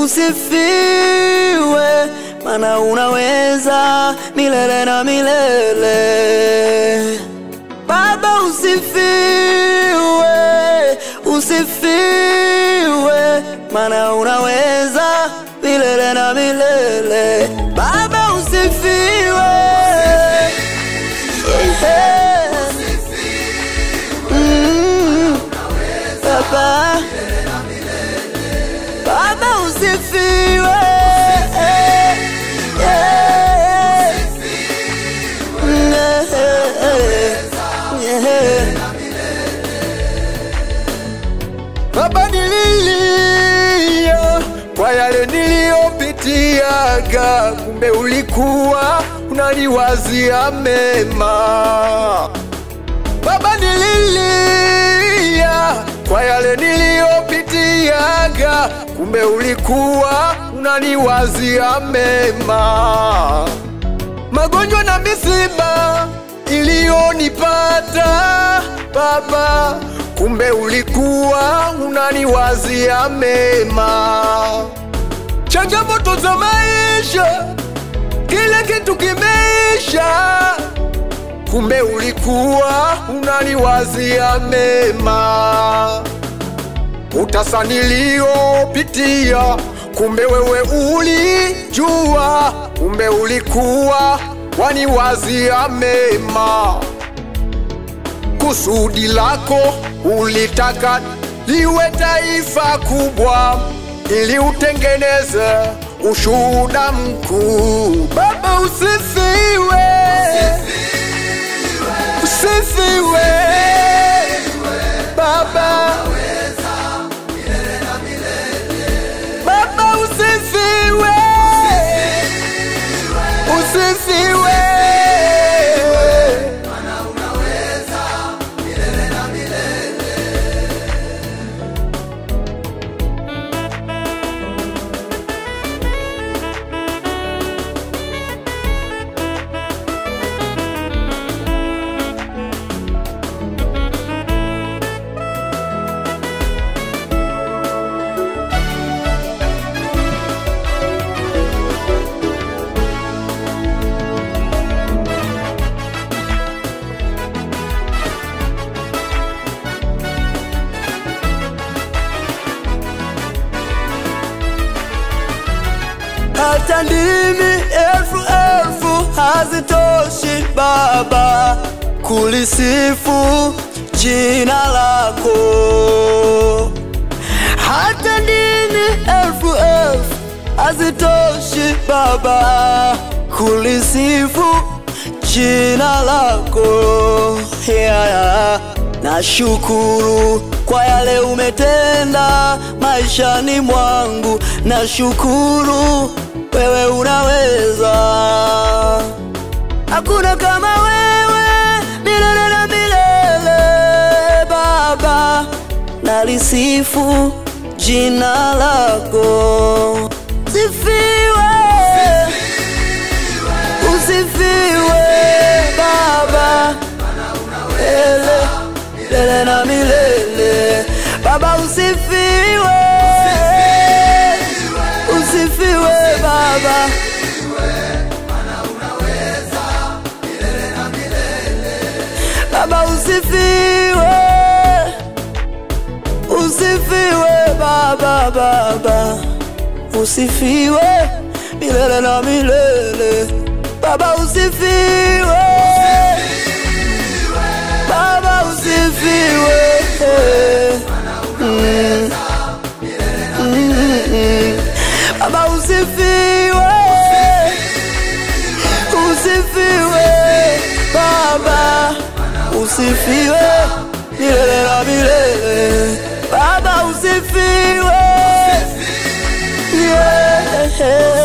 usifiwe, maana unaweza milele na milele. Baba usifiwe, usifiwe, maana unaweza milele na milele. Baba usifiwe, Baba, Baba usifiwe, Baba nililia kwa yale niliyopitiaga, kumbe ulikuwa unaniwazia mema. Baba nililia kwa yale niliyopitiaga, kumbe ulikuwa unaniwazia mema. Magonjwa na misiba iliyonipata Baba, kumbe ulikuwa unaniwazia mema. Changamoto za maisha, kila kitu kimeisha, kumbe ulikuwa unaniwazia mema. Utasa niliopitia, kumbe wewe ulijua, kumbe ulikuwa waniwazia mema. Kusudi lako ulitaka liwe taifa kubwa, ili utengeneze ushuhuda mkuu. Baba usifiwe, usifiwe, Baba, Baba usifiwe, usifiwe. hata ndimi elfu hazitoshi Baba kulisifu jina lako. Hata ndimi elfu hazitoshi Baba kulisifu jina lako. Nashukuru kwa yale umetenda maishani mwangu, nashukuru wewe unaweza. Hakuna kama wewe milele na milele Baba, nalisifu jina lako. Usifiwe, usifiwe Baba, milele na milele. Baba usifiwe, usifiwe Baba, Baba usifiwe, usifiwe Baba, Baba usifiwe milele na milele. Baba usifiwe, Baba usifiwe, Baba usifiwe, usifiwe Baba, usifiwe milele na milele. Baba usifiwe, yeah.